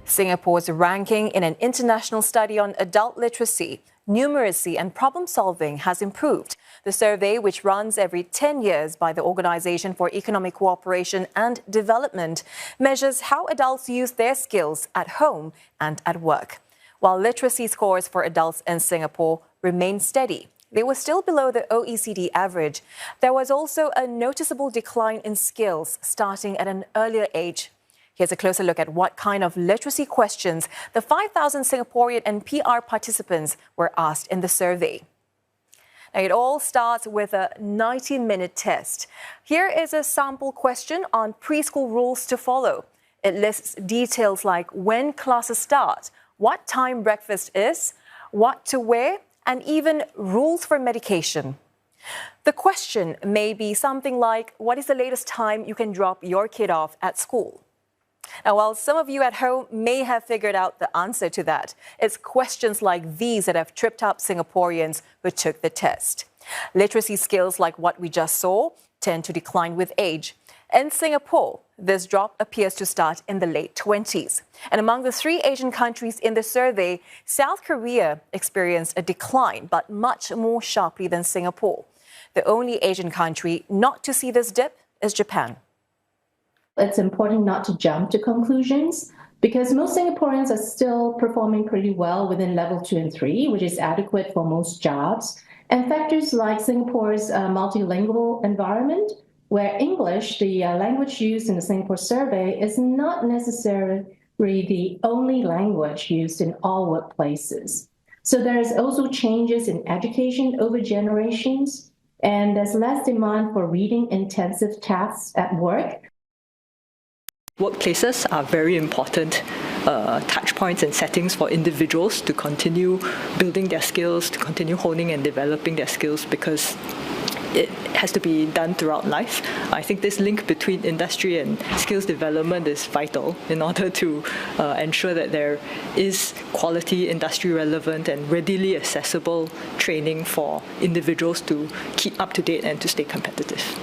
Singapore's ranking in an international study on adult literacy, numeracy and problem solving has improved. The survey, which runs every 10 years by the Organization for Economic Cooperation and Development, measures how adults use their skills at home and at work. While literacy scores for adults in Singapore remain steady, they were still below the OECD average. There was also a noticeable decline in skills starting at an earlier age. Here's a closer look at what kind of literacy questions the 5,000 Singaporean and PR participants were asked in the survey. Now, it all starts with a 90-minute test. Here is a sample question on preschool rules to follow. It lists details like when classes start, what time breakfast is, what to wear, and even rules for medication. The question may be something like, what is the latest time you can drop your kid off at school? Now, while some of you at home may have figured out the answer to that, it's questions like these that have tripped up Singaporeans who took the test. Literacy skills like what we just saw tend to decline with age. In Singapore, this drop appears to start in the late 20s. And among the 3 Asian countries in the survey, South Korea experienced a decline, but much more sharply than Singapore. The only Asian country not to see this dip is Japan. It's important not to jump to conclusions because most Singaporeans are still performing pretty well within level 2 and 3, which is adequate for most jobs. And factors like Singapore's multilingual environment, where English, the language used in the Singapore survey, is not necessarily the only language used in all workplaces. So there's also changes in education over generations, and there's less demand for reading-intensive tasks at work. Workplaces are very important touch points and settings for individuals to continue building their skills, to continue honing and developing their skills, because it has to be done throughout life. I think this link between industry and skills development is vital in order to ensure that there is quality, industry relevant and readily accessible training for individuals to keep up to date and to stay competitive.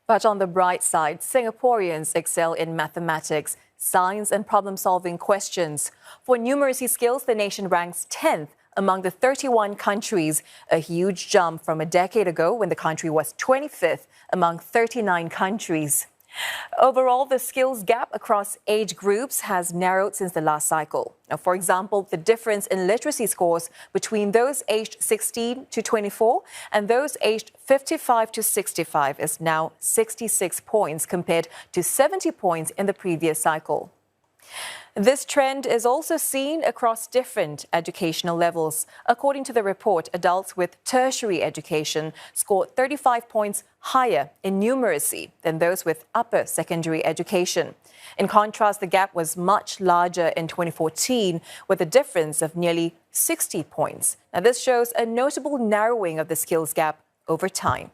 But on the bright side, Singaporeans excel in mathematics, science and problem-solving questions. For numeracy skills, the nation ranks 10th among the 31 countries, a huge jump from a decade ago when the country was 25th among 39 countries. Overall, the skills gap across age groups has narrowed since the last cycle. Now, for example, the difference in literacy scores between those aged 16 to 24 and those aged 55 to 65 is now 66 points compared to 70 points in the previous cycle. This trend is also seen across different educational levels. According to the report, adults with tertiary education scored 35 points higher in numeracy than those with upper secondary education. In contrast, the gap was much larger in 2014, with a difference of nearly 60 points. Now, this shows a notable narrowing of the skills gap over time.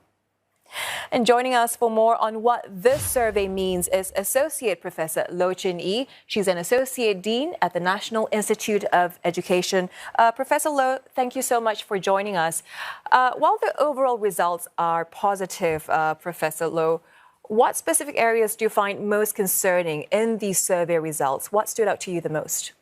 And joining us for more on what this survey means is Associate Professor Loh Chin Ee. She's an Associate Dean at the National Institute of Education. Professor Loh, thank you so much for joining us. While the overall results are positive, Professor Loh, what specific areas do you find most concerning in these survey results? What stood out to you the most?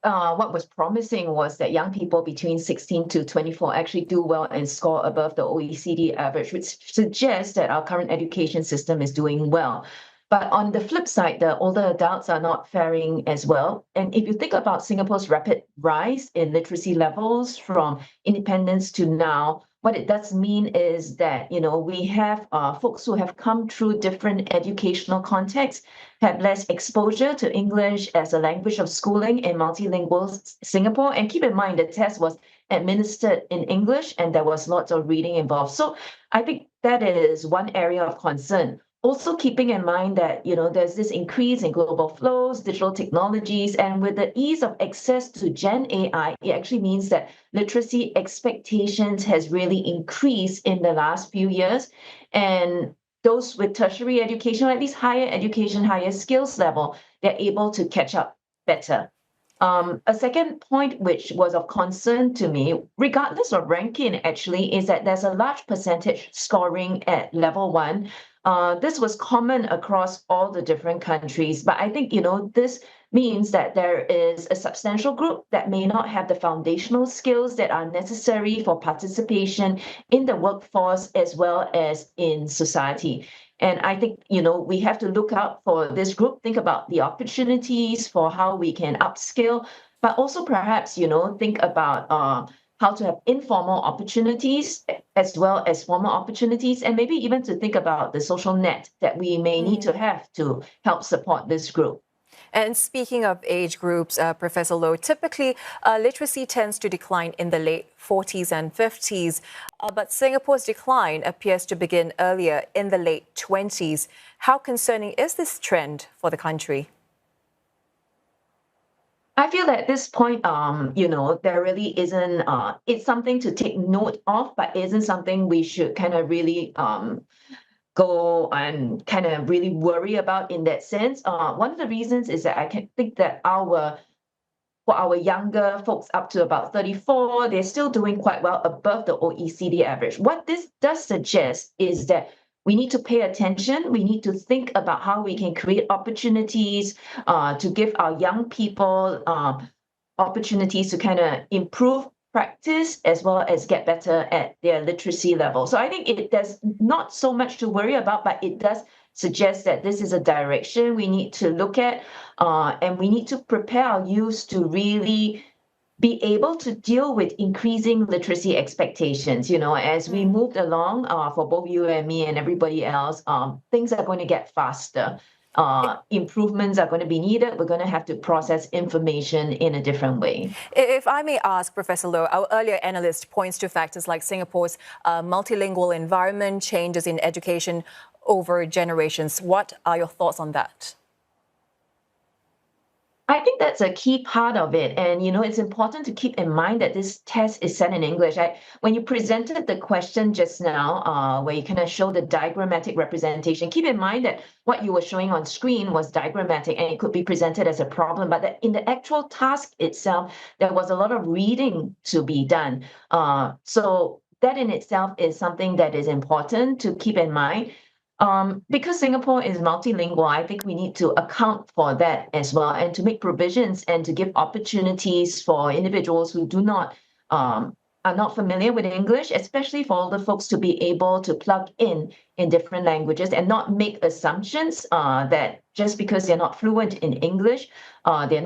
What was promising was that young people between 16 to 24 actually do well and score above the OECD average, which suggests that our current education system is doing well. But on the flip side, the older adults are not faring as well. And if you think about Singapore's rapid rise in literacy levels from independence to now, what it does mean is that, we have folks who have come through different educational contexts, have less exposure to English as a language of schooling in multilingual Singapore. And keep in mind, the test was administered in English and there was lots of reading involved. So I think that is one area of concern. Also keeping in mind that, there's this increase in global flows, digital technologies, and with the ease of access to Gen AI, it actually means that literacy expectations has really increased in the last few years. And those with tertiary education, or at least higher education, higher skills level, they're able to catch up better. A second point which was of concern to me, regardless of ranking actually, is that there's a large percentage scoring at level 1 This was common across all the different countries, but I think, this means that there is a substantial group that may not have the foundational skills that are necessary for participation in the workforce as well as in society. And I think, we have to look out for this group, think about the opportunities for how we can upskill, but also perhaps, think about how to have informal opportunities as well as formal opportunities, and maybe even to think about the social net that we may need to have to help support this group. And speaking of age groups, Professor Loh, typically literacy tends to decline in the late 40s and 50s, but Singapore's decline appears to begin earlier in the late 20s. How concerning is this trend for the country? I feel at this point, there really isn't, it's something to take note of, but isn't something we should kind of really go and kind of really worry about in that sense. One of the reasons is that I can think that for our younger folks up to about 34, they're still doing quite well above the OECD average. What this does suggest is that we need to pay attention. We need to think about how we can create opportunities to give our young people opportunities to kind of improve practice as well as get better at their literacy level. So I think there's not so much to worry about, but it does suggest that this is a direction we need to look at, and we need to prepare our youth to really be able to deal with increasing literacy expectations. As we moved along, for both you and me and everybody else, things are going to get faster. Improvements are going to be needed. We're going to have to process information in a different way. If I may ask, Professor Loh, our earlier analyst points to factors like Singapore's multilingual environment, changes in education over generations. What are your thoughts on that? I think that's a key part of it. And, it's important to keep in mind that this test is set in English. When you presented the question just now, where you kind of show the diagrammatic representation, keep in mind that what you were showing on screen was diagrammatic and it could be presented as a problem, but that in the actual task itself, there was a lot of reading to be done. So that in itself is something that is important to keep in mind. Because Singapore is multilingual, I think we need to account for that as well, and to make provisions and to give opportunities for individuals who are not familiar with English, especially for older folks to be able to plug in different languages and not make assumptions that just because they're not fluent in English, they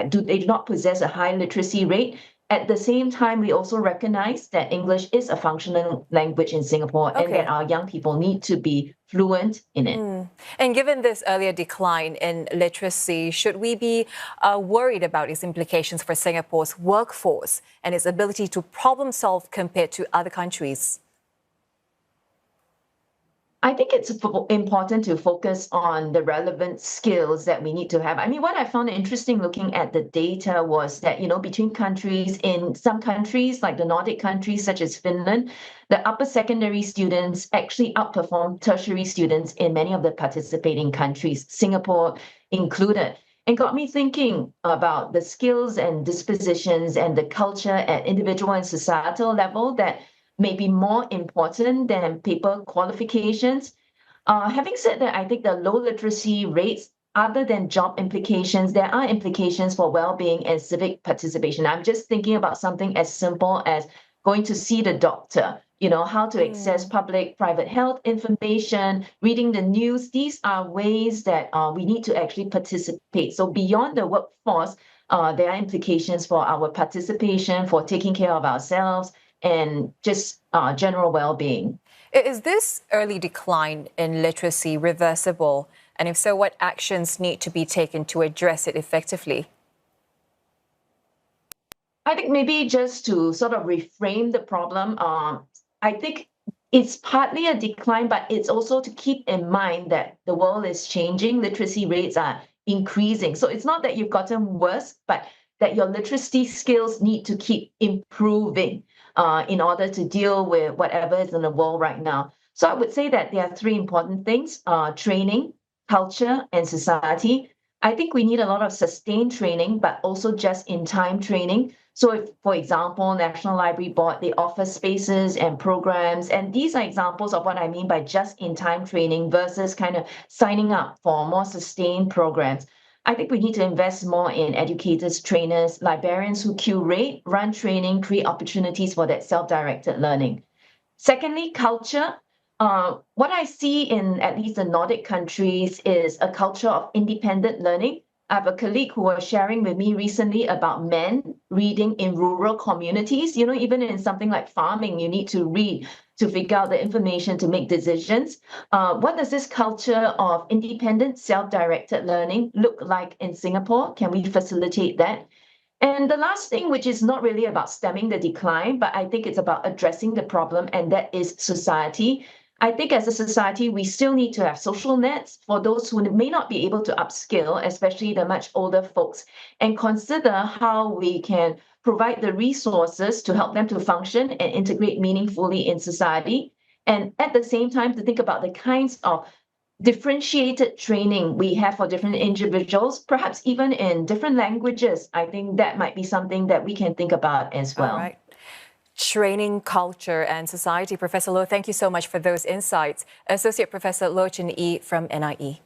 do not possess a high literacy rate. At the same time, we also recognize that English is a functional language in Singapore and that our young people need to be fluent in it. And given this earlier decline in literacy, should we be worried about its implications for Singapore's workforce and its ability to problem solve compared to other countries? I think it's important to focus on the relevant skills that we need to have. I mean, what I found interesting looking at the data was that, between countries, in some countries, like the Nordic countries, such as Finland, the upper secondary students actually outperform tertiary students in many of the participating countries, Singapore included. And got me thinking about the skills and dispositions and the culture at individual and societal level that may be more important than paper qualifications. Having said that, I think the low literacy rates, other than job implications, there are implications for well-being and civic participation. I'm just thinking about something as simple as going to see the doctor, how to access public-private health information, reading the news. These are ways that we need to actually participate. So beyond the workforce, there are implications for our participation, for taking care of ourselves, and just general well-being. Is this early decline in literacy reversible? And if so, what actions need to be taken to address it effectively? I think maybe just to sort of reframe the problem, I think it's partly a decline, but it's also to keep in mind that the world is changing, literacy rates are increasing. So it's not that you've gotten worse, but that your literacy skills need to keep improving in order to deal with whatever is in the world right now. So I would say that there are three important things: training, culture, and society. I think we need a lot of sustained training, but also just-in-time training. So if, for example, National Library Board, they offer spaces and programs, and these are examples of what I mean by just-in-time training versus kind of signing up for more sustained programs. I think we need to invest more in educators, trainers, librarians who curate, run training, create opportunities for that self-directed learning. Secondly, culture. What I see in at least the Nordic countries is a culture of independent learning. I have a colleague who was sharing with me recently about men reading in rural communities. You know, even in something like farming, you need to read to figure out the information to make decisions. What does this culture of independent, self-directed learning look like in Singapore? Can we facilitate that? And the last thing, which is not really about stemming the decline, but I think it's about addressing the problem, and that is society. I think as a society, we still need to have social nets for those who may not be able to upskill, especially the much older folks, and consider how we can provide the resources to help them to function and integrate meaningfully in society. And at the same time, to think about the kinds of differentiated training we have for different individuals, perhaps even in different languages. I think that might be something that we can think about as well. All right. Training, culture, and society. Professor Loh, thank you so much for those insights. Associate Professor Loh Chin Ee from NIE.